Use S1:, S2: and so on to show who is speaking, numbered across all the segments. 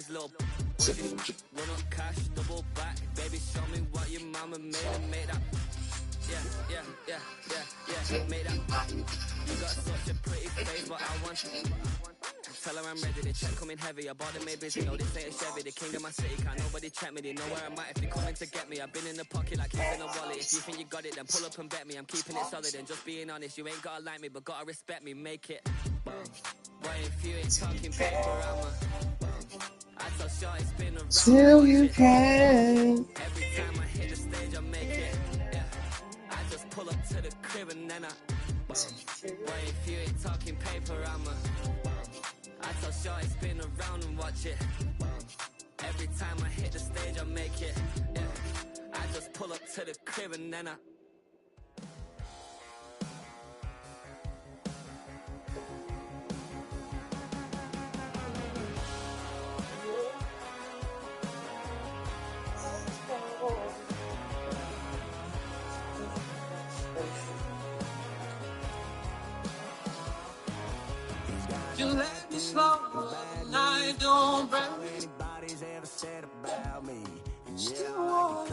S1: his little. Run up cash, double back, baby, show me what your mama made and made that. Yeah, made that. You got such a pretty face, but I want you. Tell her I'm ready, the check coming heavy. I bought them made busy, no, this ain't a Chevy. The king of my city, can't nobody check me. They know where I'm at if they coming to get me. I've been in the pocket like he's in a wallet. If you think you got it, then pull up and bet me. I'm keeping it solid and just being honest. You ain't gotta like me, but gotta respect me, make it. Why if you ain't talking paper, I tell short it's been around.
S2: Still you can.
S1: Every time I hit the stage, I make it. Yeah. I just pull up to the crib and then I. Why if you ain't talking paper, I tell short it's been around and watch it. Every time I hit the stage, I make it. Yeah. I just pull up to the crib and then I.
S3: You let me slow, and I don't break.
S4: Anybody's ever said about me.
S3: Still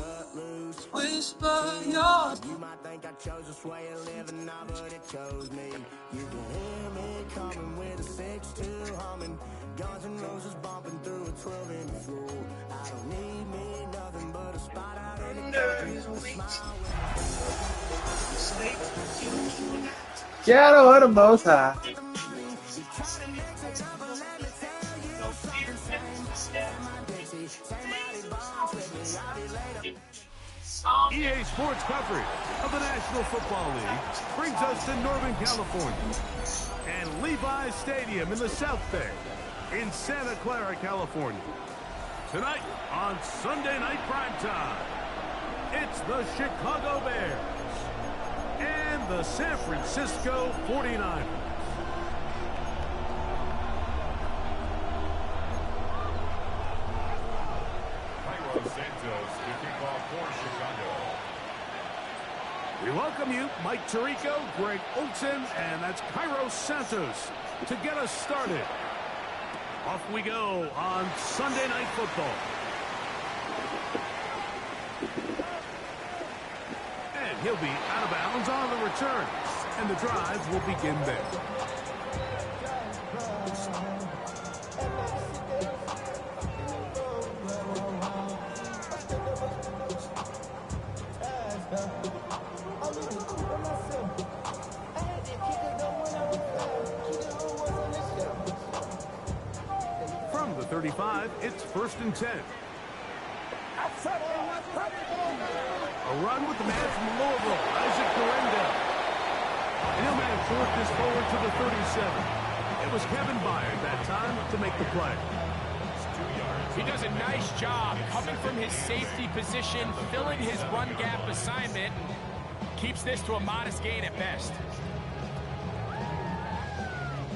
S3: whisper your.
S4: You might think I chose this way of living now, but it chose me. You can hear me coming with a 6-2 humming. Guns and Roses bumping through a 12-inch floor. I don't need me nothing but a spot out in the country.
S2: Shadow of the Most High.
S5: EA Sports coverage of the National Football League brings us to Northern California and Levi's Stadium in the South Bay in Santa Clara, California. Tonight on Sunday Night Primetime, it's the Chicago Bears and the San Francisco 49ers. We welcome you, Mike Tirico, Greg Olson, and that's Cairo Santos to get us started. Off we go on Sunday Night Football. And he'll be out of bounds on the return, and the drive will begin there. From the 35, it's 1st and 10. A run with the man from Louisville, Isaac Garenda. And he'll manage to work this forward to the 37. It was Kevin Byard that time to make the play.
S6: He does a nice job coming from his safety position, filling his run gap assignment, and keeps this to a modest gain at best.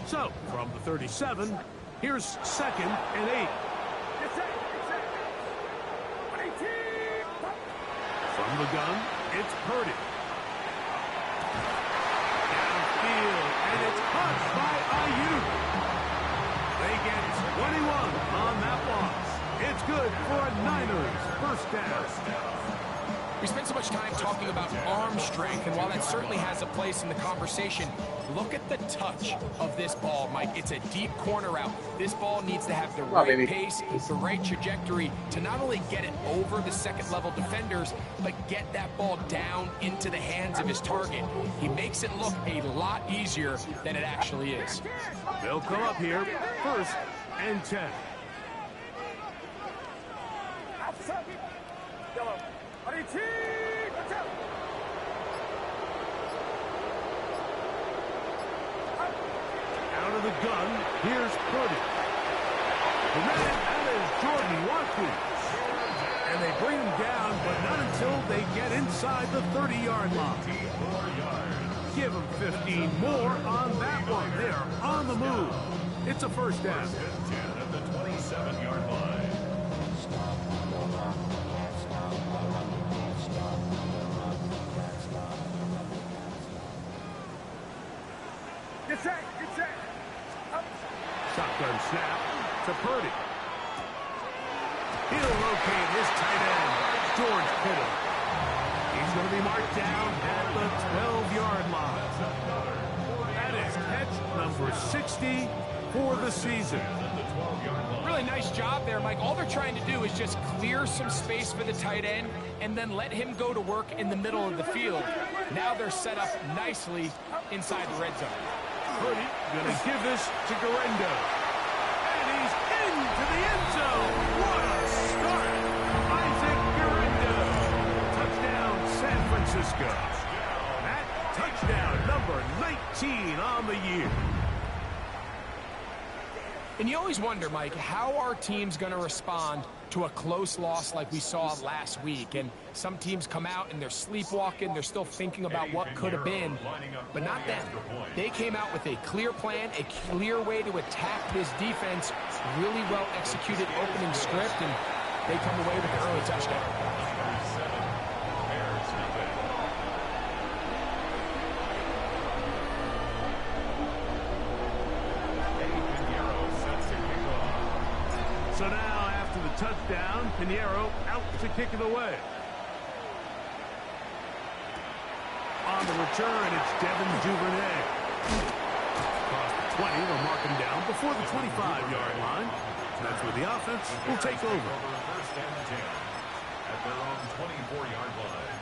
S5: So, from the 37, here's 2nd and 8. From the gun, it's Purdy. Downfield, and it's caught by Ayuk. They get 21 on that loss. It's good for a Niners first down.
S6: We spent so much time talking about arm strength, and while that certainly has a place in the conversation, look at the touch of this ball, Mike. It's a deep corner route. This ball needs to have the right pace, the right trajectory to not only get it over the second-level defenders, but get that ball down into the hands of his target. He makes it look a lot easier than it actually is.
S5: They'll come up here, 1st and 10. Out of the gun, here's Purdy. The man, that is Jordan Watkins. And they bring him down, but not until they get inside the 30-yard line. Give him 15 more on that one. They are on the move. It's a first down.
S7: At the 27-yard line.
S5: Shotgun snap to Purdy. locate his tight end, George Kittle. He's going to be marked down at the 12-yard line. That is catch number 60 for the season.
S6: Really nice job there, Mike. All they're trying to do is just clear some space for the tight end and then let him go to work in the middle of the field. Now they're set up nicely inside the red zone.
S5: Purdy going to give this to Garendo. And he's into the end zone. What a start. Isaac Garendo. Touchdown, San Francisco. That touchdown, number 19 on the year.
S6: And you always wonder, Mike, how are teams going to respond to a close loss like we saw last week? And some teams come out and they're sleepwalking. They're still thinking about what could have been, but not them. They came out with a clear plan, a clear way to attack this defense, really well executed opening script, and they come away with an early touchdown.
S5: So now, after the touchdown, Pinheiro out to kick it away. On the return, it's Devin Duvernay. Across the 20, they'll mark him down before the 25-yard line. That's where the offense will take over.
S7: First and 10 at their own 24-yard line.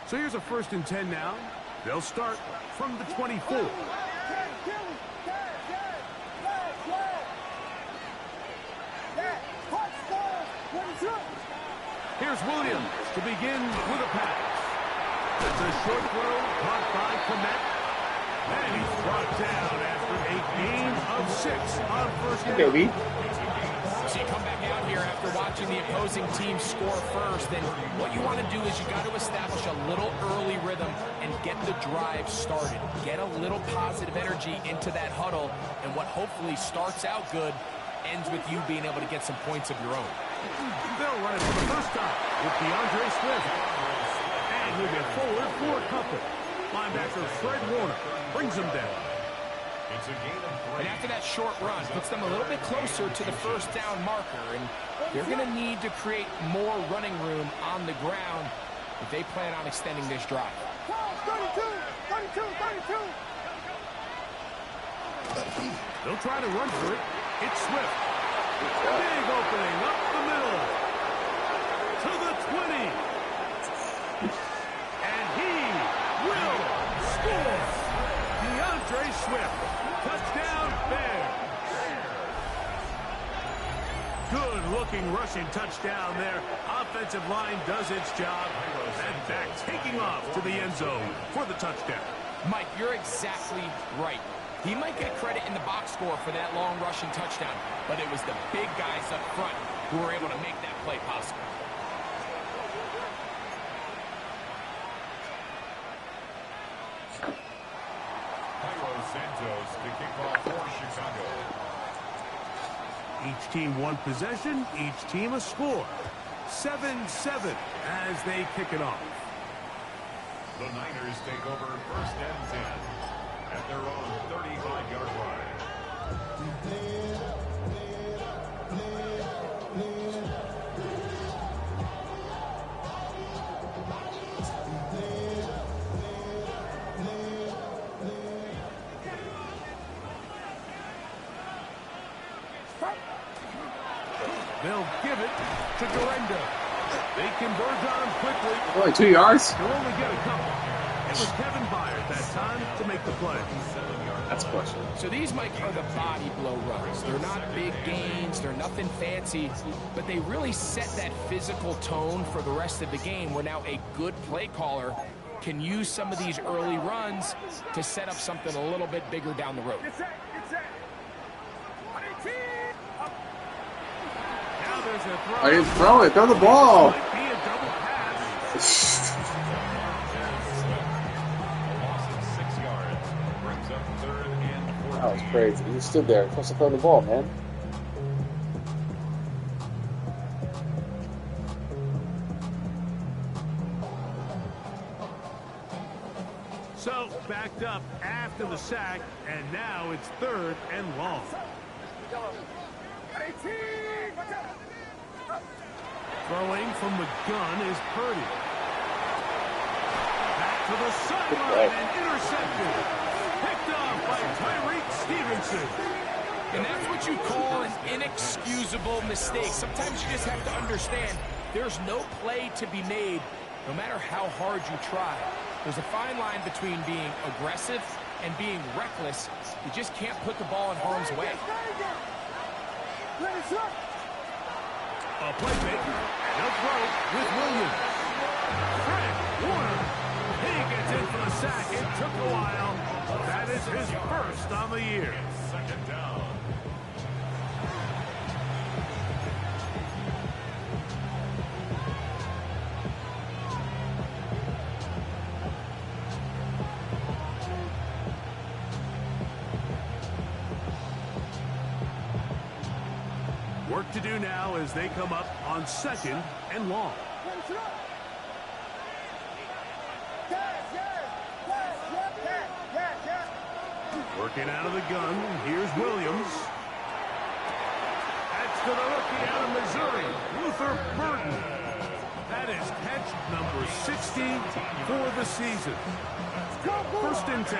S5: So here's a 1st and 10 now. They'll start from the 24. Here's Williams to begin with a pass. It's a short throw caught by Komet. And he's brought down after a gain of 6 on 1st and 8.
S6: So you come back out here after watching the opposing team score first, and what you want to do is you got to establish a little early rhythm and get the drive started. Get a little positive energy into that huddle, and what hopefully starts out good ends with you being able to get some points of your own.
S5: They'll run it for the first time with DeAndre Swift. And he'll get forward for Cuffin. Linebacker Fred Warner brings him down.
S7: It's a gain of 3.
S6: And after that short run, puts them a little bit closer to the first down marker. And they're going to need to create more running room on the ground if they plan on extending this drive.
S5: 32. They'll try to run for it. It's Swift. Big opening up the middle. To the 20. And he will score. DeAndre Swift. Touchdown Bears. Good-looking rushing touchdown there. Offensive line does its job. And back taking off to the end zone for the touchdown.
S6: Mike, you're exactly right. He might get credit in the box score for that long rushing touchdown, but it was the big guys up front who were able to make that play possible.
S7: Santos to kick off for Chicago.
S5: Each team one possession, each team a score. 7-7 as they kick it off.
S7: The Niners take over 1st and 10 at their own 35-yard line.
S5: They'll give it to Garendo. They converge on him quickly.
S2: Only 2 yards?
S5: They'll only get a couple. It was Kevin Byard that time to make the play.
S2: That's a question.
S6: So these, Mike, are the body blow runs. They're not big gains. They're nothing fancy. But they really set that physical tone for the rest of the game where now a good play caller can use some of these early runs to set up something a little bit bigger down the road.
S2: I didn't throw it. Throw the ball. That was crazy. He stood there. Supposed to throw the ball, man.
S5: So, backed up after after the sack, and now it's 3rd and long. Throwing from the gun is Purdy. Back to the sideline and intercepted. Picked off by Tyreek Stevenson.
S6: And that's what you call an inexcusable mistake. Sometimes you just have to understand there's no play to be made, no matter how hard you try. There's a fine line between being aggressive and being reckless. You just can't put the ball in harm's way.
S5: A play maker, no throw with Williams. Fred Warner, he gets in for the sack. It took a while. That is his first on the year.
S7: 2nd down.
S5: Work to do now as they come up on 2nd and long. Working out of the gun, here's Williams. That's to the rookie out of Missouri, Luther Burton. That is catch number 60 for the season. 1st and 10.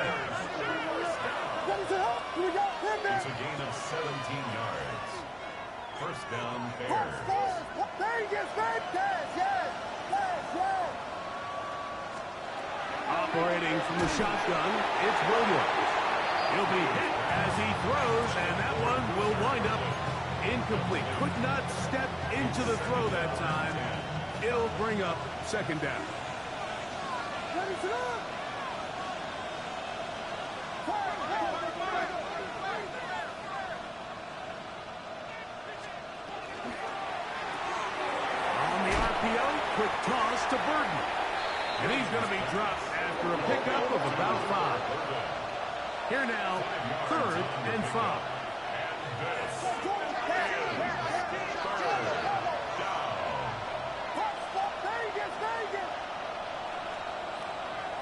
S7: It's a gain of 17 yards. 1st down, Bears.
S5: Operating from the shotgun, it's Williams. He'll be hit as he throws, and that one will wind up incomplete. Could not step into the throw that time. It'll bring up 2nd down. Quick toss to Burton. And he's going to be dropped after a pickup of about 5. Here now, 3rd and 5.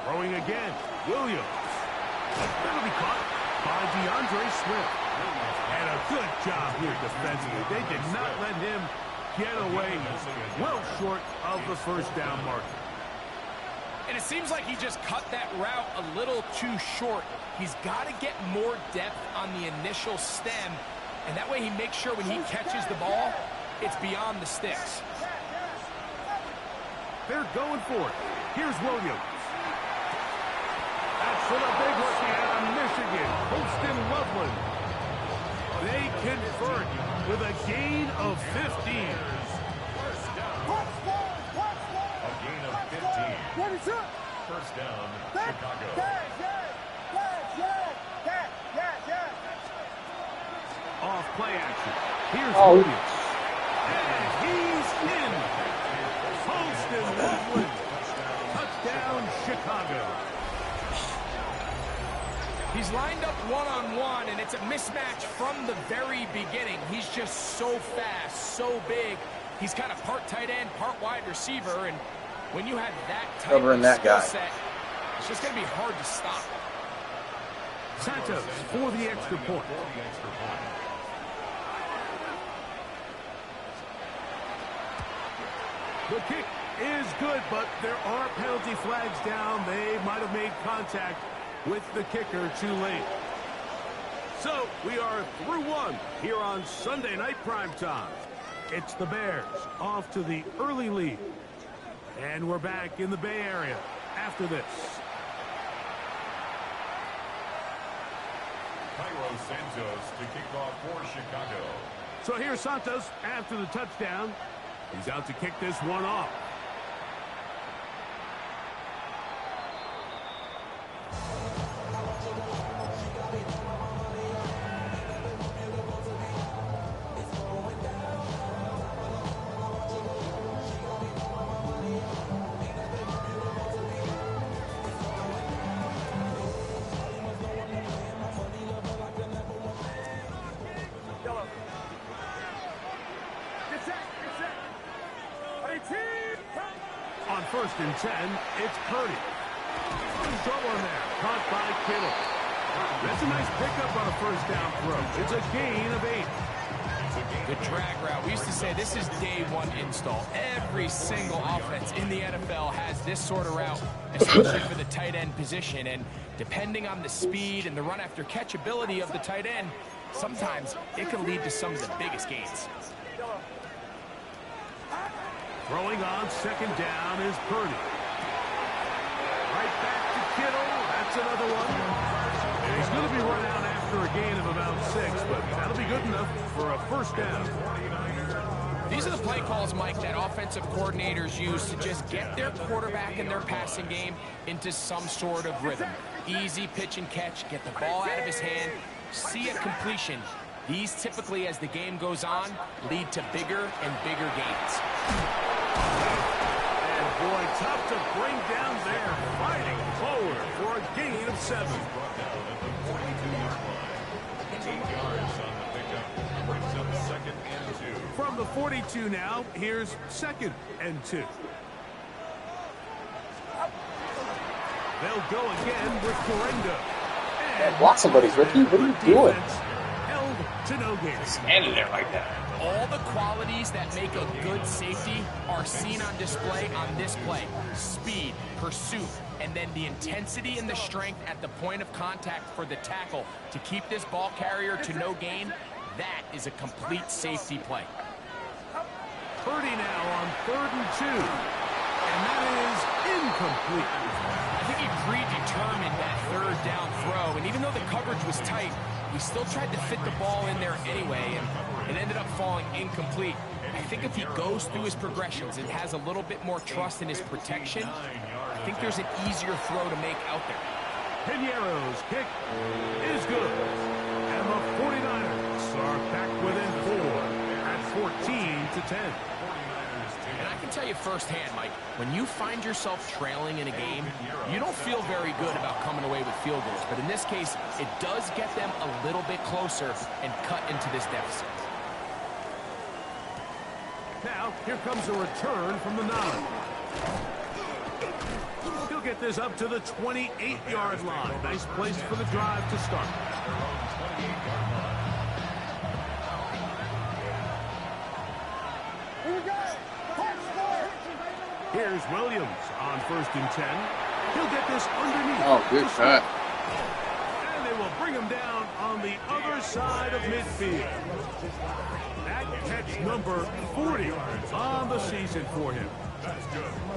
S5: Throwing again, Williams. That'll be caught by DeAndre Swift. And a good job here defensively. They did not let him get away well short of the 1st down marker.
S6: And it seems like he just cut that route a little too short. He's got to get more depth on the initial stem, and that way he makes sure when he catches the ball, it's beyond the sticks.
S5: They're going for it. Here's Williams. That's for the big rookie out of Michigan, Holston Loveland. They convert with a gain of 15.
S7: A gain of 15. 1st down, Chicago.
S5: Off play action. Here's Williams. And he's in. Holston Loveland. Touchdown, Chicago.
S6: He's lined up one-on-one, and it's a mismatch from the very beginning. He's just so fast, so big. He's kind of part tight end, part wide receiver, and when you have that type of skill set, it's just going to be hard to stop.
S5: Santos for the extra point. The kick is good, but there are penalty flags down. They might have made contact with the kicker too late. So we are through one here on Sunday Night Primetime. It's the Bears off to the early lead. And we're back in the Bay Area after this.
S7: Cairo Santos to kick off for Chicago.
S5: So here's Santos after the touchdown. He's out to kick this one off. On 1st and 10, it's Purdy. Trouble in there, caught by Kittle. That's a nice pickup on a first down throw. It's a gain of 8.
S6: The drag route. We used to say this is day one install. Every single offense in the NFL has this sort of route, especially for the tight end position. And depending on the speed and the run after catch ability of the tight end, sometimes it can lead to some of the biggest gains.
S5: Throwing on second down is Purdy. Right back to Kittle. That's another one. And he's going to be run out after a gain of about 6, but that'll be good enough for a first down.
S6: These are the play calls, Mike, that offensive coordinators use to just get their quarterback and their passing game into some sort of rhythm. Easy pitch and catch, get the ball out of his hand, see a completion. These typically, as the game goes on, lead to bigger and bigger gains.
S5: And boy, tough to bring down there, fighting forward for a gain of 7. From the 42 now, here's 2nd and 2. They'll go again with Correndo.
S2: Man, block somebody, Ricky. What are you doing?
S5: Held to no gain.
S2: Standing there like that.
S6: All the qualities that make a good safety are seen on display on this play. Speed, pursuit, and then the intensity and the strength at the point of contact for the tackle to keep this ball carrier to no gain. That is a complete safety play.
S5: Purdy now on 3rd and 2. And that is incomplete.
S6: I think he predetermined that 3rd down throw, and even though the coverage was tight, he still tried to fit the ball in there anyway, and it ended up falling incomplete. I think if he goes through his progressions and has a little bit more trust in his protection, I think there's an easier throw to make out there.
S5: Piñeiro's kick is good. And the 49ers are back within 4 at 14-10.
S6: And I can tell you firsthand, Mike, when you find yourself trailing in a game, you don't feel very good about coming away with field goals. But in this case, it does get them a little bit closer and cut into this deficit.
S5: Now, here comes a return from the 9. He'll get this up to the 28-yard line. Nice place for the drive to start. Here's Williams on 1st and 10. He'll get this underneath.
S2: Oh, good shot.
S5: And they will bring him down on the other side of midfield. That catch number 40 on the season for him.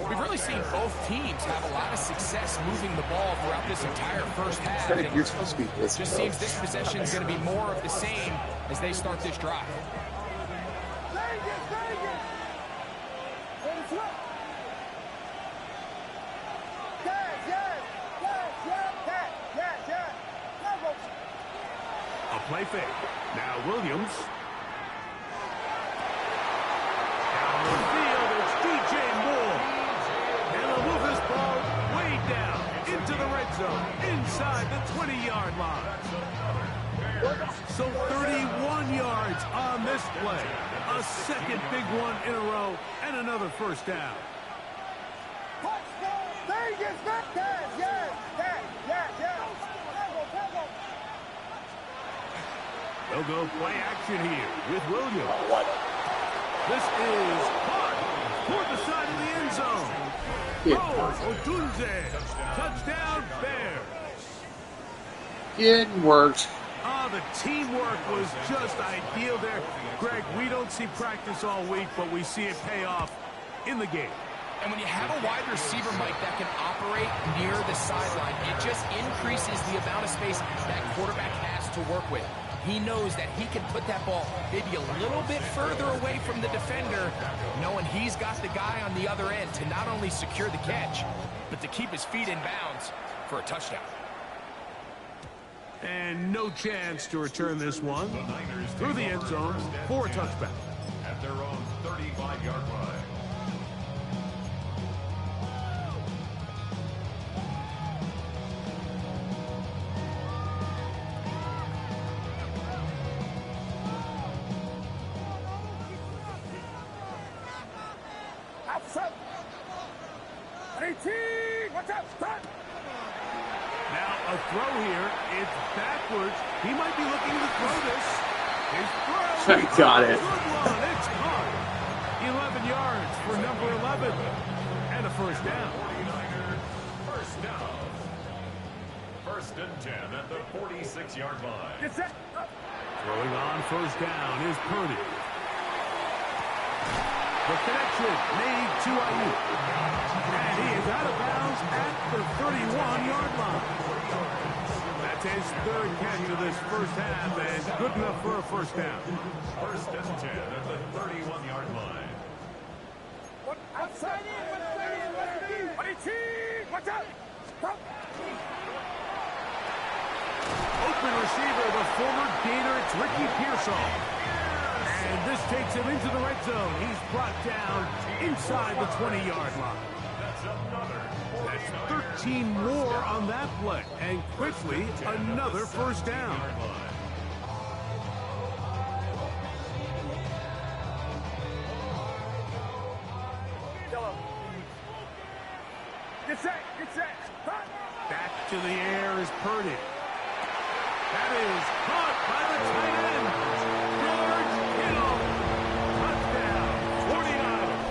S6: We've really seen both teams have a lot of success moving the ball throughout this entire first half.
S2: You're supposed to be this.
S6: It just seems this possession is going to be more of the same as they start this drive.
S5: A play fake. Now Williams. Down the field, it's DJ Moore. And they'll move this ball way down into the red zone, inside the 20-yard line. So 31 yards on this play. A second big one in a row, and another first down. They'll go play action here with Williams. This is caught toward the side of the end zone. Otunze. Touchdown, Bears.
S2: It worked.
S5: The teamwork was just ideal there. Greg, we don't see practice all week, but we see it pay off in the game.
S6: And when you have a wide receiver, Mike, that can operate near the sideline, it just increases the amount of space that quarterback has to work with. He knows that he can put that ball maybe a little bit further away from the defender, knowing he's got the guy on the other end to not only secure the catch, but to keep his feet in bounds for a touchdown.
S5: And no chance to return this one through the end zone for a touchback.
S7: At their own 35-yard line.
S5: Now A throw here. It's backwards. He might be looking to throw this. His throw.
S2: Got it.
S5: Good one. It's caught. 11 yards for number 11. And a first down.
S7: First down. First and 10 at the 46-yard line.
S5: Get set. Throwing on first down is Purdy. The connection made to Ayuk. And he is out of bounds at the 31-yard line. That's his third catch of this first half, and good enough for a first down.
S7: First and 10 at the 31-yard line.
S5: Outside in, watch out! Open receiver, the former Gator, it's Ricky Pearsall. And this takes him into the red zone. He's brought down inside the 20-yard line. That's 13 more on that play. And quickly, another first down. Get set. Back to the air is Purdy. That is caught by the tight end. George Kittle. Touchdown, 49ers.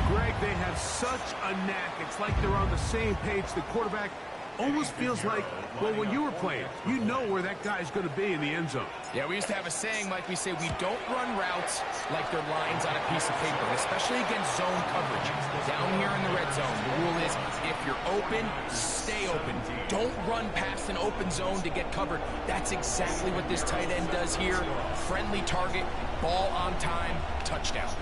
S5: Greg, they have such a knack. It's like they're on the same page. The quarterback almost feels like, well, when you were playing, you know where that guy's going to be in the end zone.
S6: Yeah, we used to have a saying, Mike, we say we don't run routes like they're lines on a piece of paper, especially against zone coverage. Down here in the red zone, the rule is if you're open, stay open. Don't run past an open zone to get covered. That's exactly what this tight end does here. Friendly target, ball on time, touchdown.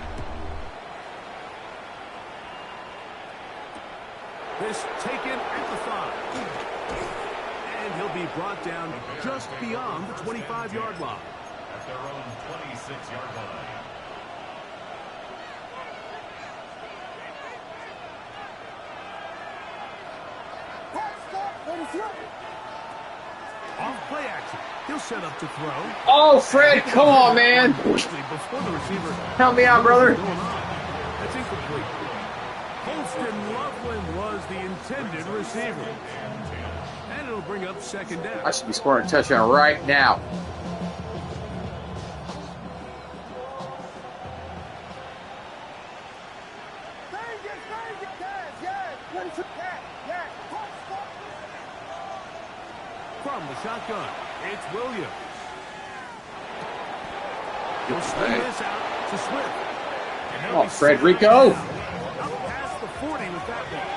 S5: This taken at the 5. And he'll be brought down just beyond the 25-yard line.
S7: At their own 26-yard line.
S5: Off play action. He'll set up to throw.
S2: Oh, Fred, come on, man.
S5: Before the receiver.
S2: Help me out, brother.
S5: That's incomplete. Holston Loveland was the intended receiver. And it'll bring up second down.
S2: I should be scoring a touchdown right now.
S5: From the shotgun, it's Williams. He'll swing this out to Swift.
S2: Come on, Frederico.
S5: Up past the 40 with that one.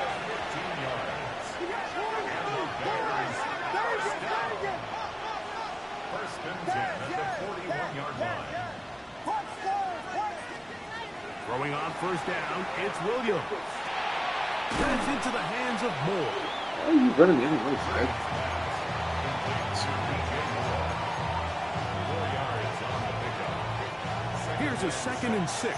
S7: First and 10 at the 41-yard line.
S5: Throwing on first down, it's Williams. Turns into the hands of Moore.
S2: Why are you running anyway, Fred?
S5: Here's a 2nd and 6.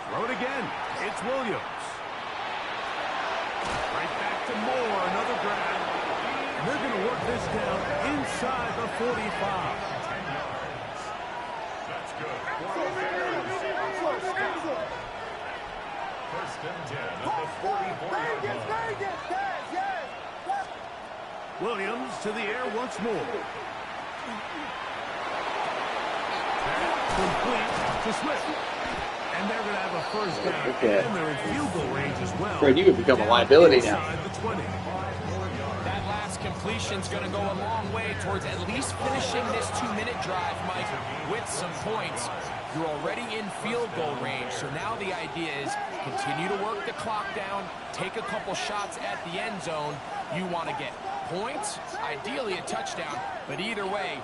S5: Throw it again. It's Williams. Right back to Moore. Another grab. And they're going to work this down inside the 45.
S7: 10 yards. That's good. First and 10 at the 44-yard line.
S5: Williams to the air once more. Complete to Swift. And they're going to have a first down.
S2: Okay.
S5: And they're in field goal range as well.
S2: Fred, you could become a liability now.
S5: Inside the 20.
S6: That last completion's going to go a long way towards at least finishing this 2-minute drive, Mike, with some points. You're already in field goal range, so now the idea is continue to work the clock down, take a couple shots at the end zone. You want to get points, ideally a touchdown, but either way,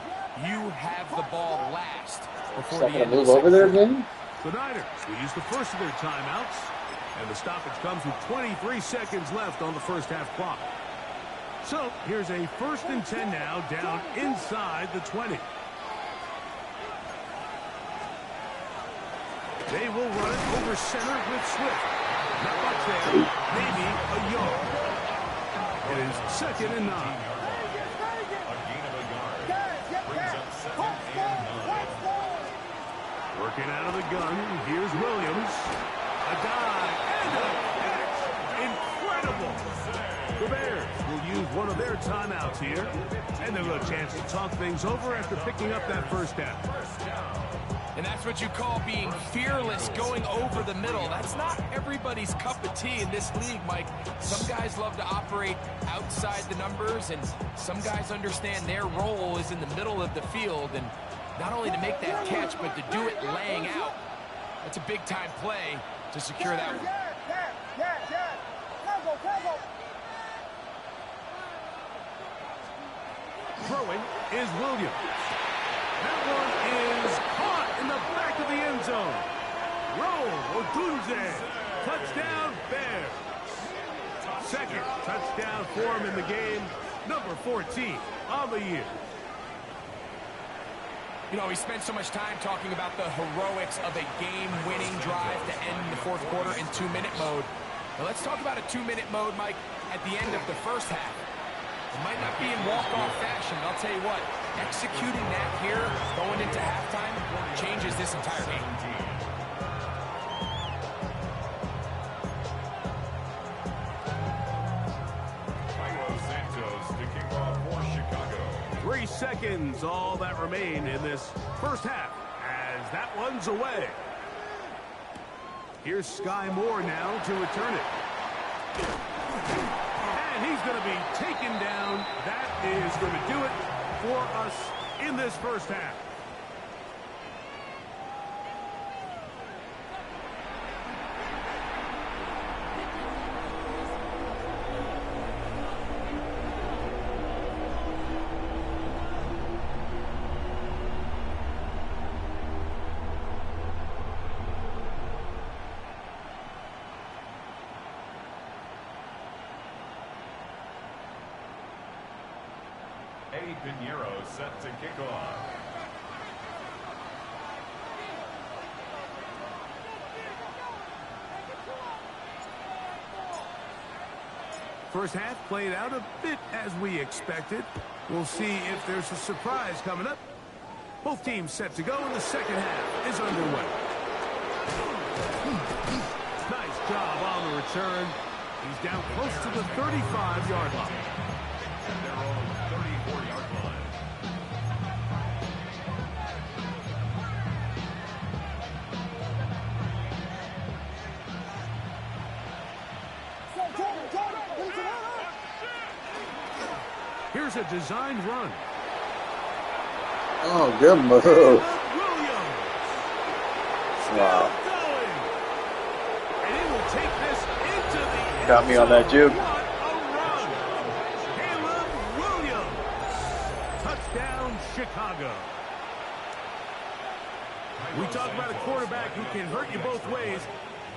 S6: you have the ball last before the end of the
S2: move over there again?
S5: The Niners will use the first of their timeouts, and the stoppage comes with 23 seconds left on the first half clock. So here's a 1st and 10 now, down inside the 20. They will run it over center with Swift. Not much there, maybe a yard. It is 2nd and 9.
S7: A gain of a yard.
S5: Working out of the gun, here's Williams. A dive and a catch. Incredible. The Bears will use one of their timeouts here, and they'll have a chance to talk things over after picking up that first down.
S6: And that's what you call being fearless, going over the middle. That's not everybody's cup of tea in this league, Mike. Some guys love to operate outside the numbers, and some guys understand their role is in the middle of the field, and not only to make that catch, but to do it laying out. That's a big-time play to secure that one.
S5: Throwing is Williams. That one is caught in the back of the end zone. Roll Odunze. Touchdown, Bears. Second touchdown for him in the game. Number 14 on the year.
S6: You know, we spent so much time talking about the heroics of a game-winning drive to end the fourth quarter in 2-minute mode. Now let's talk about a 2-minute mode, Mike, at the end of the first half. It might not be in walk-off fashion, but I'll tell you what, executing that here, going into halftime, changes this entire game.
S7: Santos to kick off for Chicago.
S5: 3 seconds, all that remain in this first half, as that one's away. Here's Sky Moore now to return it. And he's going to be taken down. That is going to do it for us in this first half.
S7: Pinheiro set to kick off.
S5: First half played out a bit as we expected. We'll see if there's a surprise coming up. Both teams set to go, and the second half is underway. Nice job on the return. He's down close to the 35-yard line.
S7: And their own 34-yard line.
S5: Here's a designed run.
S2: Oh, good move.
S5: Williams.
S2: Wow.
S5: And he will take this into the
S2: Got me on that juke.
S5: What a run. Caleb Williams. Touchdown, Chicago. We talk about a quarterback who can hurt you both ways.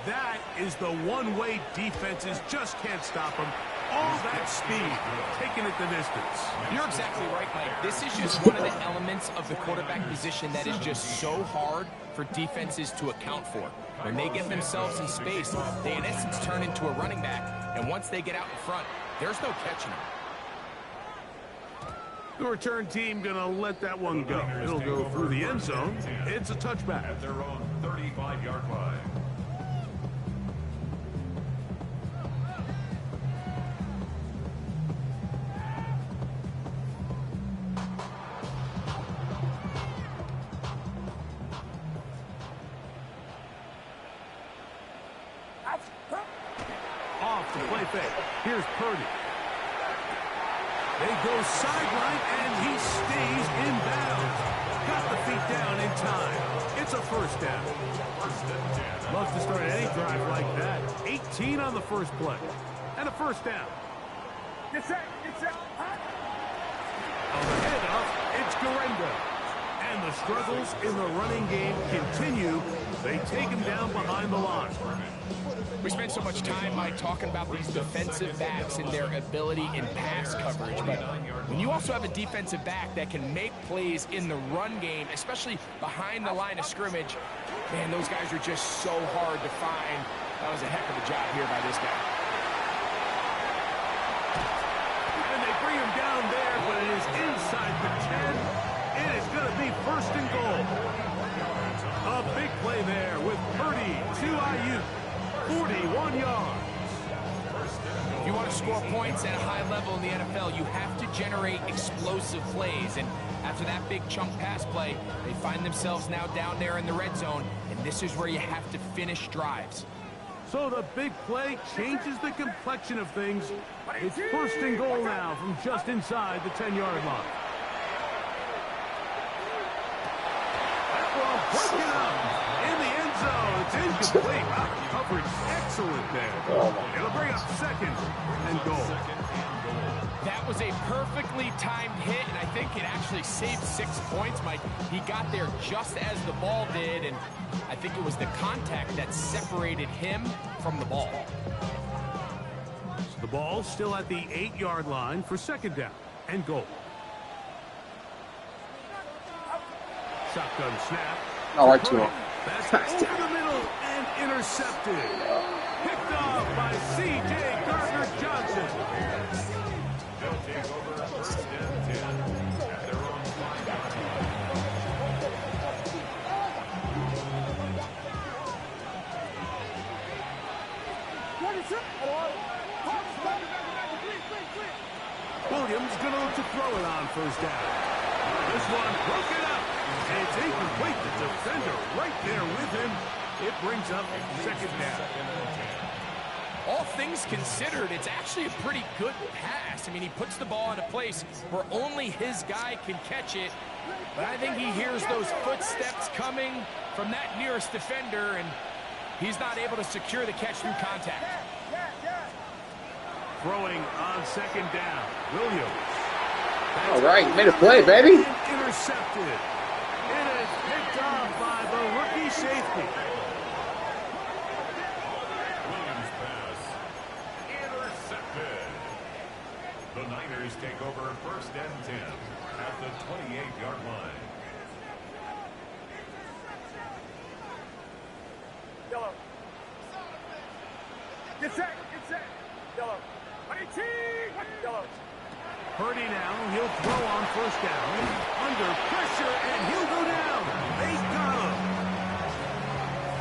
S5: That is the one-way defenses just can't stop him. All that speed, taking it the distance.
S6: You're exactly right, Mike. This is just one of the elements of the quarterback position that is just so hard for defenses to account for. When they get themselves in space, they in essence turn into a running back. And once they get out in front, there's no catching them.
S5: The return team going to let that one go. It'll go through the end zone. It's a touchback.
S7: At their own 35-yard line.
S5: Off the play fake. Here's Purdy. They go sideline, and he stays in bounds. Got the feet down in time. It's a first down. Loves to start any drive like that. 18 on the first play. And a first down. On the handoff, it's Garenda. And the struggles in the running game continue. They take him down behind the line.
S6: We spent so much time, Mike, talking about these defensive backs and their ability in pass coverage. But when you also have a defensive back that can make plays in the run game, especially behind the line of scrimmage, man, those guys are just so hard to find. That was a heck of a job here by this guy.
S5: And they bring him down there, but it is inside the 10. It is going to be first and goal. A Ayuk, 41 yards.
S6: If you want to score points at a high level in the NFL, you have to generate explosive plays. And after that big chunk pass play, they find themselves now down there in the red zone, and this is where you have to finish drives.
S5: So the big play changes the complexion of things. It's first and goal now from just inside the 10-yard line. That ball broken up in the end zone. It's incomplete. Wow, coverage excellent there. It'll bring up second and goal.
S6: That was a perfectly timed hit, and I think it actually saved 6 points, Mike. He got there just as the ball did, and I think it was the contact that separated him from the ball.
S5: The ball's still at the 8-yard line for second down and goal. Shotgun snap.
S2: I like to.
S5: That's over the middle and intercepted. Picked off by C.J. Gardner-Johnson.
S7: They'll take over first and 10 at their own 5-yard line.
S5: Williams going to look to throw it on first down. This one broken up. And it's incomplete. The defender right there with him. It brings up second down.
S6: All things considered, it's actually a pretty good pass. I mean, he puts the ball in a place where only his guy can catch it. But I think he hears those footsteps coming from that nearest defender, and he's not able to secure the catch through contact.
S5: Throwing on second down. Williams.
S2: All right, made a play, baby.
S5: Intercepted. It is picked off by the rookie safety.
S7: Williams pass intercepted. The Niners take over first and 10 at the 28-yard line.
S8: Yellow. Get set. Yellow. Yellow.
S5: Purdy now, he'll throw on first down. Under pressure, and he'll go down. They got him.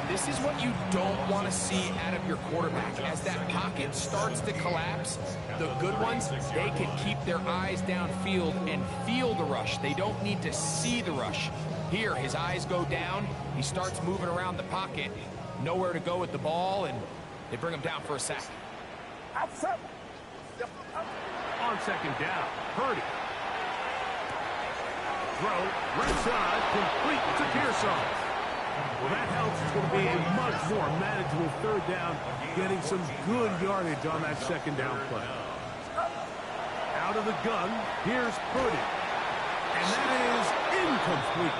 S6: This is what you don't want to see out of your quarterback. As that pocket starts to collapse, the good ones, they can keep their eyes downfield and feel the rush. They don't need to see the rush. Here, his eyes go down. He starts moving around the pocket. Nowhere to go with the ball, and they bring him down for a sack.
S5: On second down, Purdy. Throw, right side, complete to Pearson. Well, that helps. It's going to be a much more manageable third down, getting some good yardage on that second down play. Out of the gun, here's Purdy. And that is incomplete.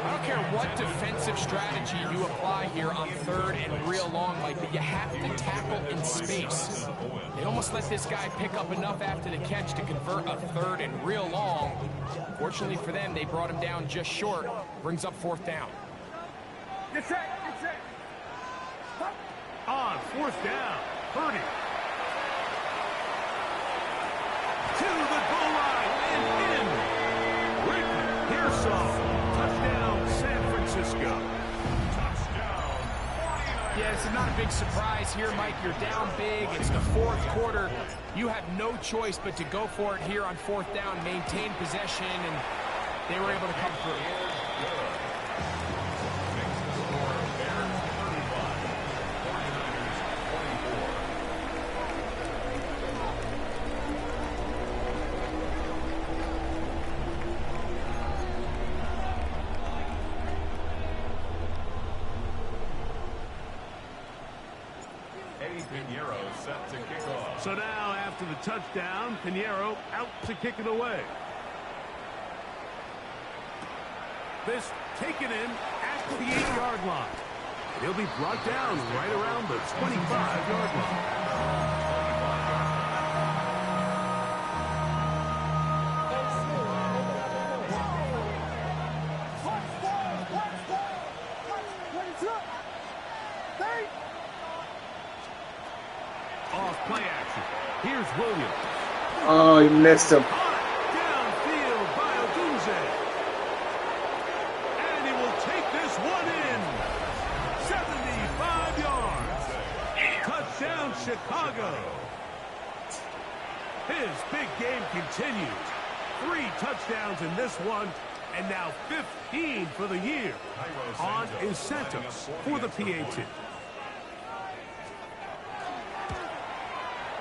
S6: I don't care what defensive strategy you apply here on third and real long, Mike, but you have to tackle in space. They almost let this guy pick up enough after the catch to convert a third and real long. Fortunately for them, they brought him down just short. Brings up fourth down.
S8: Get set.
S5: On fourth down, Purdy. To the goal line and in. Rick Pearson. Touchdown, San Francisco.
S7: Touchdown.
S6: Yeah, this is not a big surprise here, Mike. You're down big. It's the fourth quarter. You have no choice but to go for it here on fourth down, maintain possession, and they were able to come through.
S5: So now, after the touchdown, Pinheiro out to kick it away. This taken in at the 8-yard line. He'll be brought down right around the 25-yard line. Off play action. Here's Williams.
S2: Oh, he missed him.
S5: Downfield by Odunze. And he will take this one in. 75 yards. Chicago. His big game continues. 3 touchdowns in this one, and now 15 for the year. On is Santos for the PAT.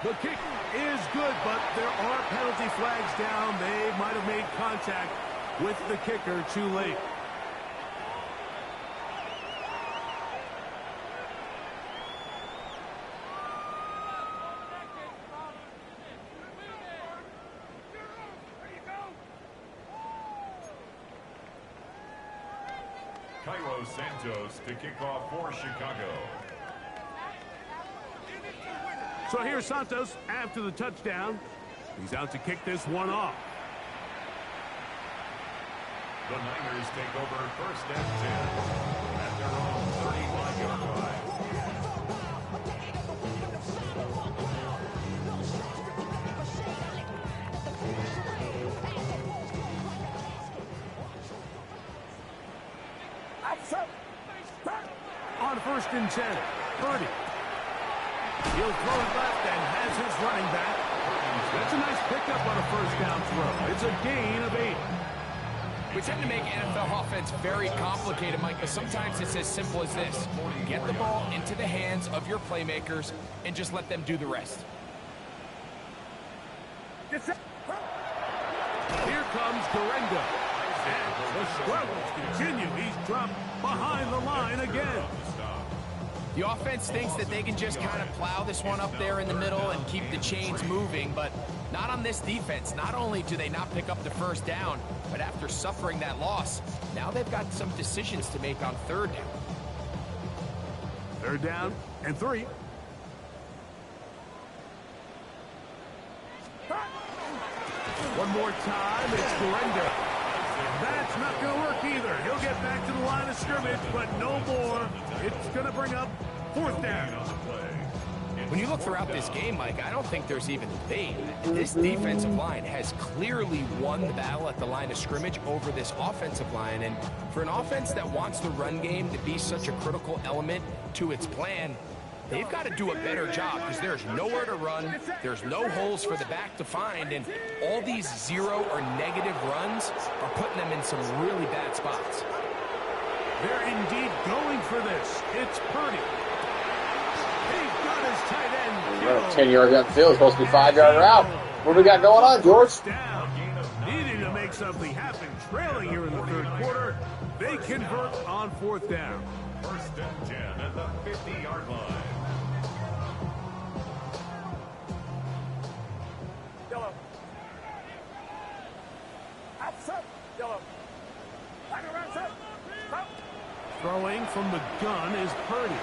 S5: The kick is good, but there are penalty flags down. They might have made contact with the kicker too late.
S7: Santos to kick off for Chicago.
S5: So here's Santos after the touchdown. He's out to kick this one off.
S7: The Niners take over 1st and 10 at their own 35-yard line.
S5: On 1st and 10, Purdy. He'll throw it left and has his running back. That's a nice pickup on a 1st down throw. It's a gain of 8.
S6: We tend to make NFL offense very complicated, Mike, but sometimes it's as simple as this. Get the ball into the hands of your playmakers and just let them do the rest.
S5: Here comes Durenga. And the struggles continue. He's dropped behind the line again.
S6: The offense thinks that they can just kind of plow this one up there in the middle and keep the chains moving, but not on this defense. Not only do they not pick up the 1st down, but after suffering that loss, now they've got some decisions to make on 3rd down.
S5: 3rd down and 3. One more time, it's Durenga. That's not going to work either. He'll get back to the line of scrimmage, but no more. It's going to bring up 4th down.
S6: When you look throughout this game, Mike, I don't think there's even debate. This defensive line has clearly won the battle at the line of scrimmage over this offensive line. And for an offense that wants the run game to be such a critical element to its plan, they've got to do a better job because there's nowhere to run. There's no holes for the back to find. And all these 0 or negative runs are putting them in some really bad spots.
S5: They're indeed going for this. It's Purdy. He's got his tight end.
S2: 10 yards upfield. It's supposed to be 5-yard route. What do we got going on, George?
S5: Down. Needing to make something happen. Trailing here in the 3rd quarter. They convert on 4th down.
S7: 1st and 10 at the 50-yard line.
S8: Yellow. Outside. Yellow. Back around, set. Stop.
S5: Throwing from the gun is Purdy.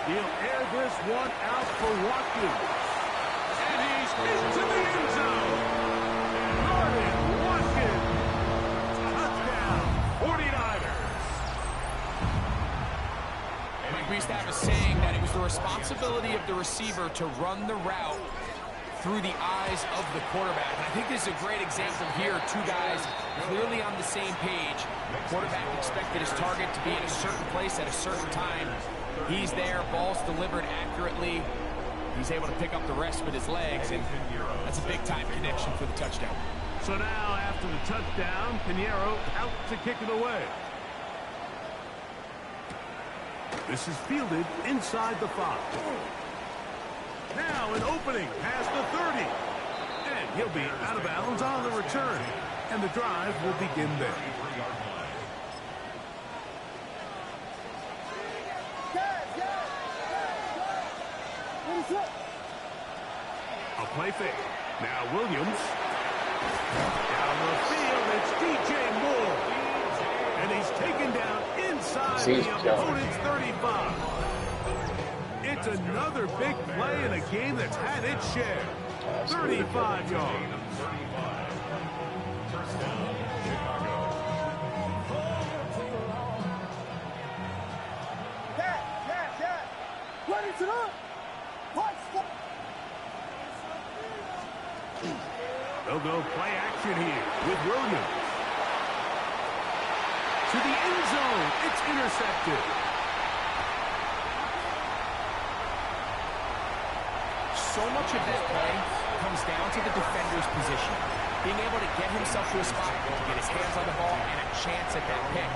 S5: He'll air this one out for Watkins. And he's into the end zone. Gordon Watkins. Touchdown, 49ers.
S6: We used to have a saying that it was the responsibility of the receiver to run the route through the eyes of the quarterback. And I think this is a great example here. 2 guys clearly on the same page. The quarterback expected his target to be in a certain place at a certain time. He's there, ball's delivered accurately. He's able to pick up the rest with his legs, and that's a big-time connection for the touchdown.
S5: So now, after the touchdown, Pinheiro out to kick it away. This is fielded inside the 5. Now an opening past the 30. And he'll be out of bounds on the return. And the drive will begin there. A play fake. Now Williams. Down the field, it's DJ Moore. And he's taken down inside the opponent's 35. It's another big play in a game that's had its share. 35 yards.
S7: First down, Chicago.
S8: Yeah. Ready to run.
S5: They'll go play action here with Williams. To the end zone. It's intercepted.
S6: so much of this play comes down to the defender's position. Being able to get himself to a spot, to get his hands on the ball, and a chance at that pick.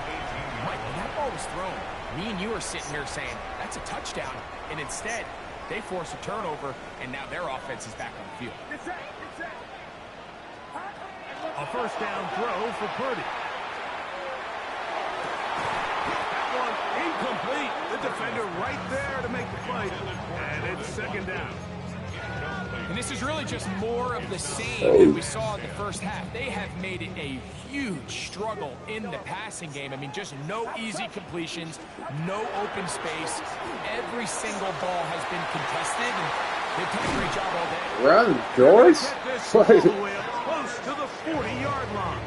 S6: Mike, when that ball was thrown, me and you are sitting here saying, that's a touchdown. And instead, they force a turnover, and now their offense is back on the field.
S5: A first down throw for Purdy. That one incomplete. The defender right there to make the play. And it's second down.
S6: And this is really just more of the same that we saw in the first half. They have made it a huge struggle in the passing game. I mean, just no easy completions, no open space. Every single ball has been contested, and they've done a great job all day.
S2: Run, George.
S5: All the way up close to the 40-yard line.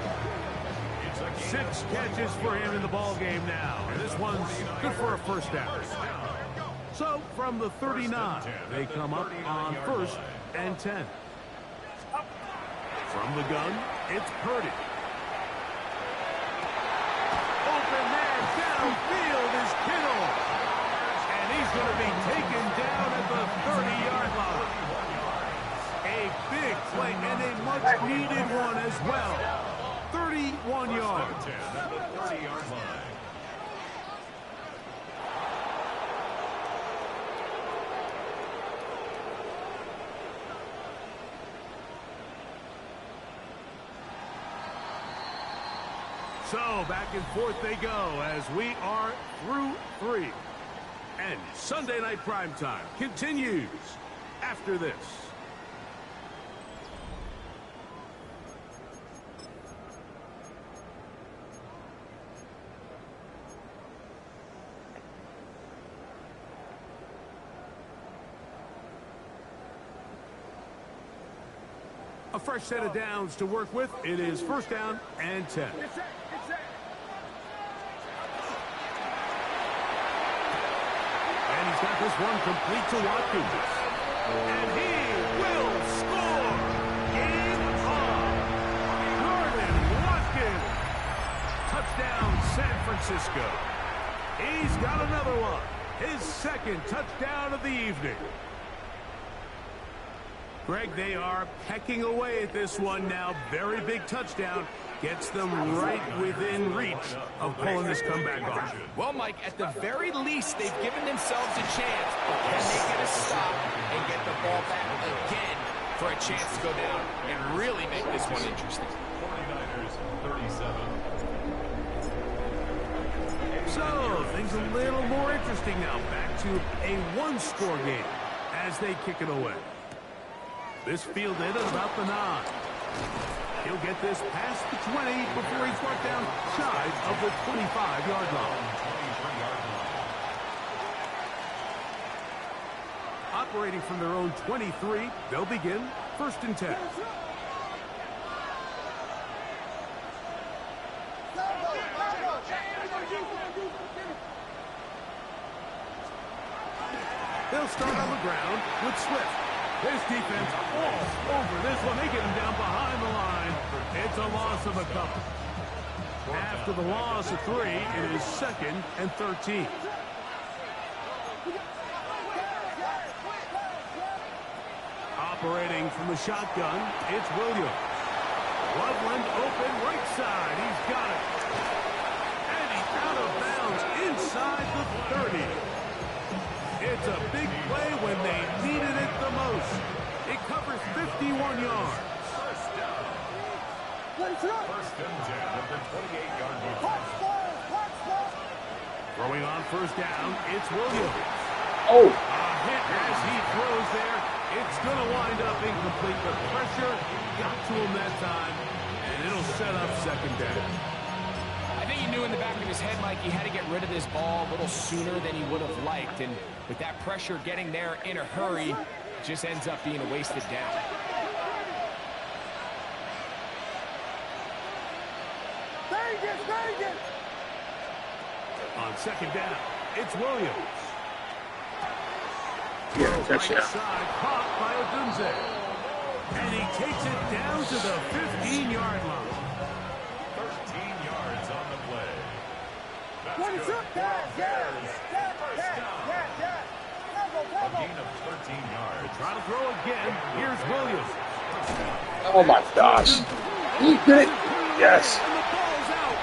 S5: 6 catches for him in the ball game now. And this one's good for a first down. So from the 39, they come up on 1st and 10. From the gun, it's Purdy. Open man downfield is Kittle. And he's going to be taken down at the 30-yard line. A big play and a much-needed one as well. 31 yards.
S7: 30-yard line.
S5: So back and forth they go as we are through 3. And Sunday Night Primetime continues after this. A fresh set of downs to work with. It is first down and 10. And he's got this one complete to Watkins. And he will score. Game on. Jordan Watkins. Touchdown, San Francisco. He's got another one. His second touchdown of the evening. Greg, they are pecking away at this one now. Very big touchdown. Gets them right within reach of pulling this comeback off.
S6: Well, Mike, at the very least, they've given themselves a chance. But can they get a stop and get the ball back again for a chance to go down and really make this one interesting?
S7: 49ers, 37.
S5: So, things a little more interesting now. Back to a one-score game as they kick it away. This fielded at about the 9. He'll get this past the 20 before he's brought down shy of the 25-yard line. Operating from their own 23, they'll begin first and 10. They'll start on the ground with Swift. This defense all over this one. They get him down behind the line. It's a loss of a couple. After the loss of 3, it is 2nd and 13. Operating from the shotgun, it's Williams. Loveland open right side. He's got it. And he's out of bounds inside the 30. It's a big play when they needed it the most. It covers 51 yards.
S7: First and 10 at the 28-yard line.
S5: Throwing on first down, it's Williams.
S2: Oh.
S5: A hit as he throws there. It's going to wind up incomplete. The pressure got to him that time, and it'll set up second down.
S6: I think he knew in the back of his head, Mike, he had to get rid of this ball a little sooner than he would have liked. And with that pressure getting there in a hurry, it just ends up being a wasted down.
S5: On second down, it's Williams.
S2: Yeah,
S5: Right
S2: touchdown.
S5: side, caught by Odunze. And he takes it down to the 15-yard line.
S7: 13 yards on the play. That's
S8: What is
S7: good.
S8: up, guys?
S7: Bears, first down. A gain of 13 yards.
S5: They try to throw again. Here's Williams.
S2: Oh my gosh. He did it. Yes.
S5: And the ball's out.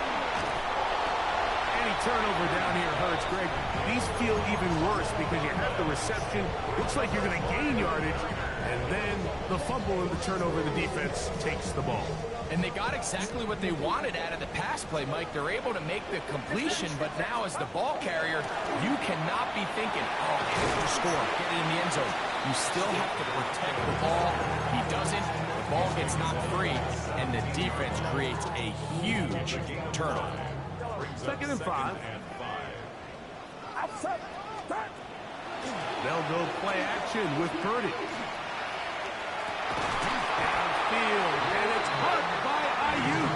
S5: Any turnover down here hurts, Greg. These feel even worse because you have the reception. Looks like you're going to gain yardage. And then the fumble and the turnover, the defense takes the ball.
S6: And they got exactly what they wanted out of the pass play, Mike. They're able to make the completion, but now as the ball carrier, you cannot be thinking, oh, man, to score, get it in the end zone. You still have to protect the ball. He doesn't. The ball gets knocked free, and the defense creates a huge turnover.
S5: 2nd and 5. They'll go play action with Purdy. Downfield, and it's caught by Ayuk.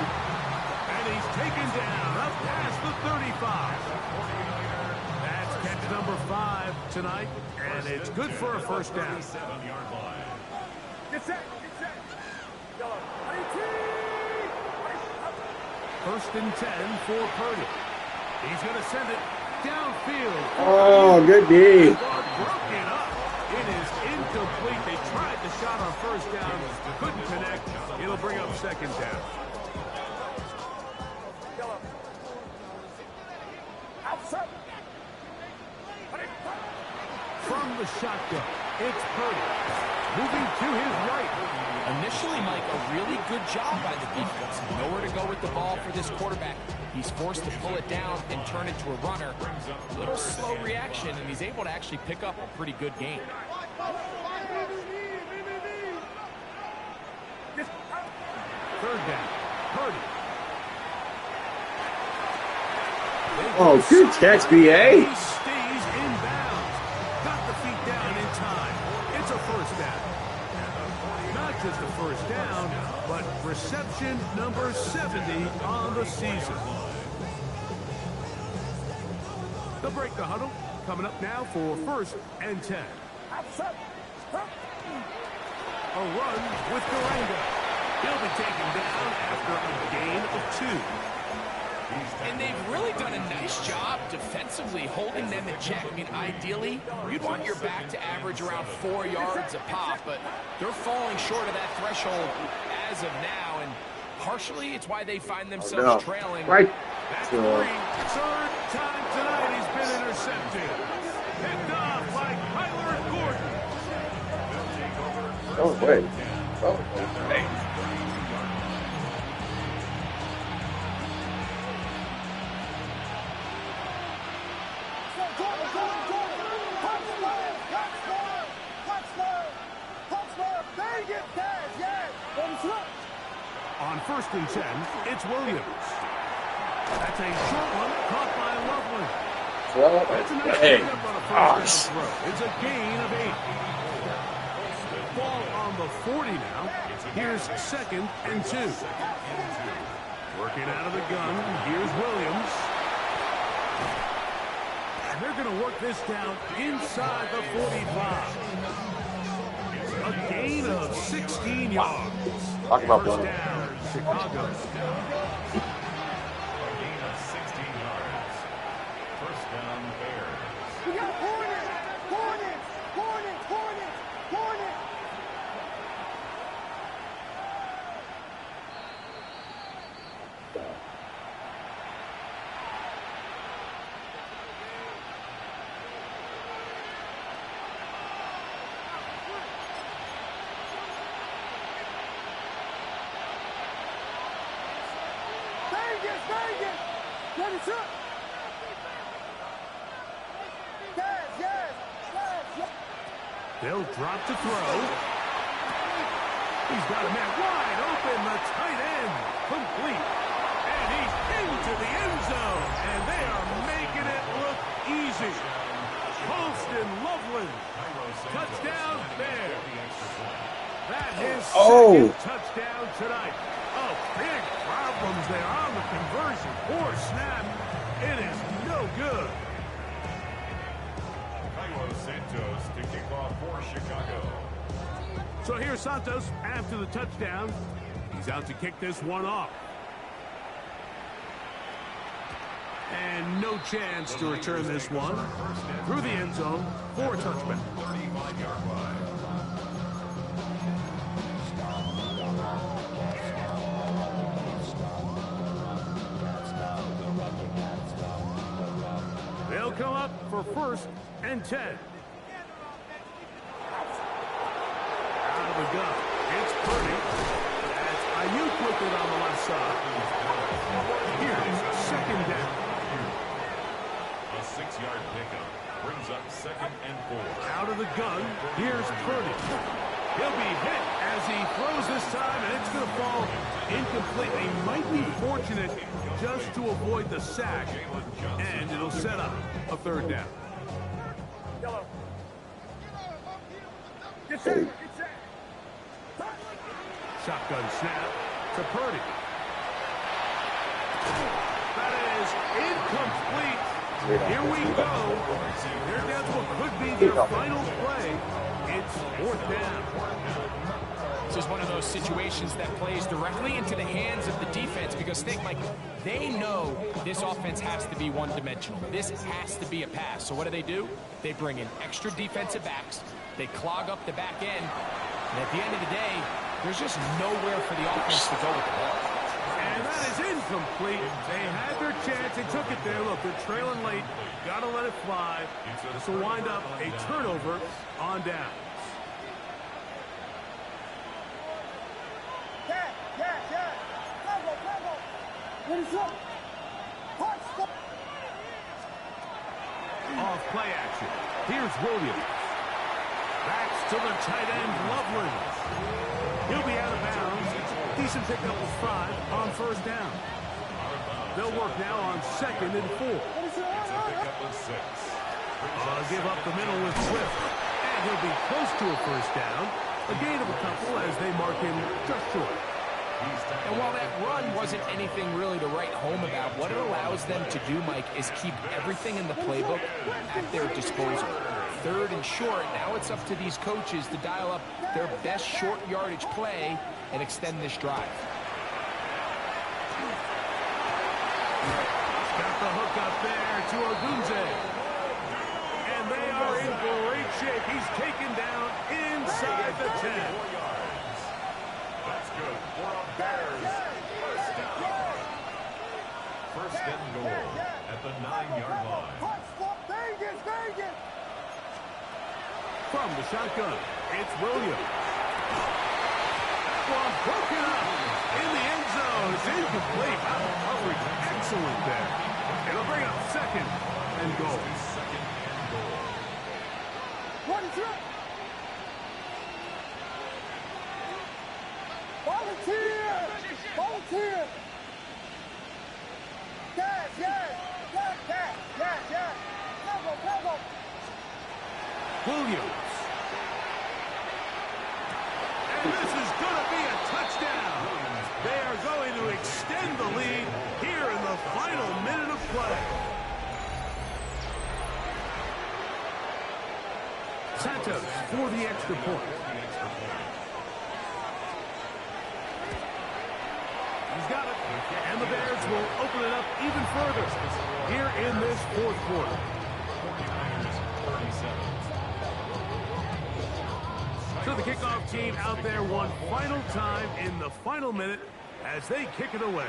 S5: And he's taken down up past the 35. That's catch number 5 tonight, and it's good for a first down.
S8: Get set. Yellow.
S5: 1st and 10 for Purdy. He's going to send it downfield.
S2: Oh, good D.
S5: Broken up. It is incomplete. They tried the shot on first down. Couldn't connect. It'll bring up 2nd down.
S8: Yellow. Outside.
S5: From the shotgun, it's Purdy. Moving to his right.
S6: Initially, Mike, a really good job by the defense. Nowhere to go with the ball for this quarterback. He's forced to pull it down and turn it to a runner. A little slow reaction, and he's able to actually pick up a pretty good game.
S5: 3rd down, Purdy.
S2: Oh, good catch, B.A.
S5: He stays in bounds. Got the feet down in time. It's a first down. Not just a first down, but reception number 70 on the season. They'll break the huddle. Coming up now for 1st and 10. A run with Durango. He'll be taken down after a gain of 2.
S6: And they've really done a nice job defensively holding them in check. I mean, ideally, you'd want your back to average around 4 yards a pop, but they're falling short of that threshold as of now, and partially it's why they find themselves trailing.
S2: Right.
S5: That's 3. 3rd time tonight he's been intercepted. Picked off by Kyler Gordon.
S2: Oh, wait. Oh, hey.
S5: On 1st and 10, it's Williams. That's a short one caught by Loveland. That's a nice pickup on a first down throw. It's a gain of 8. Ball on the 40 now. Here's 2nd and 2. Working out of the gun. Here's Williams. And they're going to work this down inside the 45. A gain of 16 yards.
S2: Talk about
S5: First
S2: one.
S5: down, Chicago.
S7: A gain of 16 yards. First down, Bears.
S8: We got Hornets. Vegas. Let it up. Yes.
S5: They'll drop to throw. He's got a man wide open, the tight end, complete. And he's into the end zone, and they are making it look easy. Holston Loveland, touchdown Bears. That is second touchdown tonight. Oh, big problems there on the conversion. Poor snap. It is no good.
S7: Santos to kick off for Chicago.
S5: So here's Santos after the touchdown. He's out to kick this one off. And no chance to return this one through the end zone for a touchback.
S7: 35-yard line.
S5: They'll come up for 1st and 10. Out of the gun. It's Purdy. That's Ayuk with it on the left side. Here's 2nd down.
S7: A 6-yard pickup brings up 2nd and 4.
S5: Out of the gun. Here's Purdy. He'll be hit as he throws this time, and it's going to fall incomplete. They might be fortunate just to avoid the sack, and it'll set up a 3rd down.
S8: Yellow. Get set. Get set.
S5: Shotgun snap to Purdy. That is incomplete. Here we go. They're down to what could be their final play. It's 4th down.
S6: This is one of those situations that plays directly into the hands of the defense because think, Mike, they know this offense has to be one-dimensional. This has to be a pass. So what do? They bring in extra defensive backs. They clog up the back end. And at the end of the day, there's just nowhere for the offense to go with the ball.
S5: And that is incomplete. They had their chance. They took it there. Look, they're trailing late. Got to let it fly. This will wind up a turnover on down.
S8: What is up?
S5: Off play action. Here's Williams. Backs to the tight end, Loveland. He'll be out of bounds. Decent pickup of 5 on 1st down. They'll work now on 2nd and 4.
S7: It's a pickup of 6.
S5: Give up the middle with Swift. And he'll be close to a 1st down. A gain of a couple as they mark him just short.
S6: And while that run wasn't anything really to write home about, what it allows them to do, Mike, is keep everything in the playbook at their disposal. 3rd and short, now it's up to these coaches to dial up their best short yardage play and extend this drive.
S5: Got the hook up there to Ogunze. And they are in great shape. He's taken down inside the 10.
S7: That's good for a Bears 1st and goal at the 9-yard line.
S5: From the shotgun, it's Williams. Well, broken up in the end zone. It's incomplete. Coverage excellent there. It'll bring up 2nd and goal.
S7: 2nd and goal.
S8: What is it? Volunteer! Volunteer! Yes, yes! Yes, yes, yes, yes! Cover!
S5: Williams. And this is going to be a touchdown. They are going to extend the lead here in the final minute of play. Santos for the extra point. He's got it. And the Bears will open it up even further here in this 4th quarter.
S7: 37.
S5: So the kickoff team out there one final time in the final minute as they kick it away.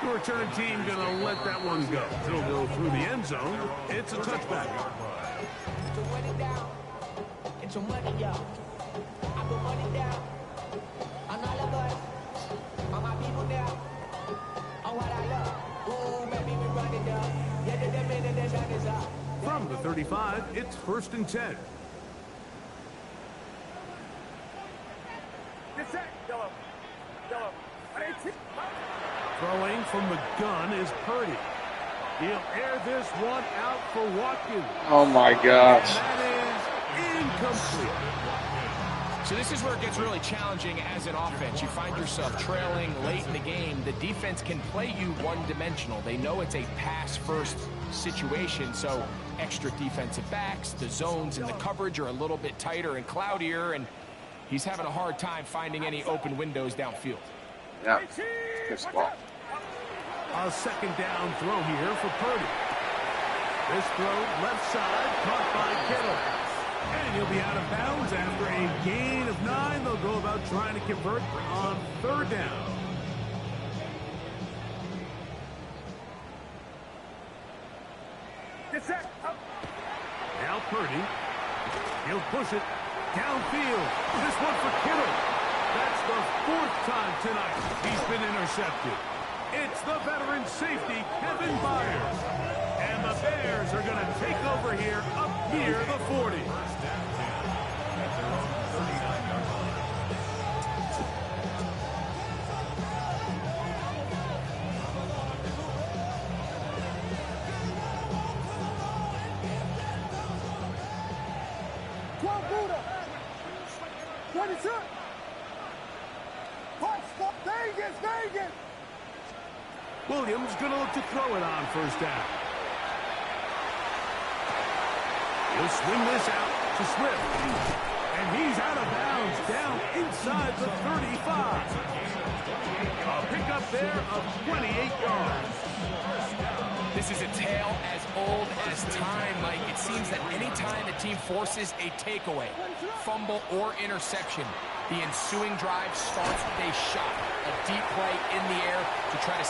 S5: The return team going to let that one go. It'll go through the end zone. It's a touchback.
S9: It's your money, y'all. I put money down on all of us, on my people now, on what I love. Ooh, baby, we run it down. Yeah, the minute the shot is up.
S5: From the 35, it's 1st and 10.
S8: Get set! Yellow!
S5: Throwing from the gun is Purdy. He'll air this one out for Watkins.
S2: Oh my gosh.
S5: And that is incomplete.
S6: So this is where it gets really challenging as an offense. You find yourself trailing late in the game. The defense can play you one-dimensional. They know it's a pass-first situation, so extra defensive backs, the zones and the coverage are a little bit tighter and cloudier, and he's having a hard time finding any open windows downfield.
S2: Yeah, good spot.
S5: A 2nd down throw here for Purdy. This throw left side, caught by Kittle. And he'll be out of bounds after a gain of 9. They'll go about trying to convert on 3rd down.
S8: Get set. Up.
S5: Now Purdy. He'll push it downfield. This one for Kittle. That's the 4th time tonight he's been intercepted. It's the veteran safety, Kevin Byers. And the Bears are going to take over here up near the 40.
S8: Vegas!
S5: Williams going to look to throw it on 1st down. He'll swing this out to Swift. And he's out of bounds down inside the 35. A pickup there of 28 yards.
S6: This is a tale as old as time, Mike. It seems that any time a team forces a takeaway, fumble, or interception, the ensuing drive starts with a shot, a deep play in the air to try to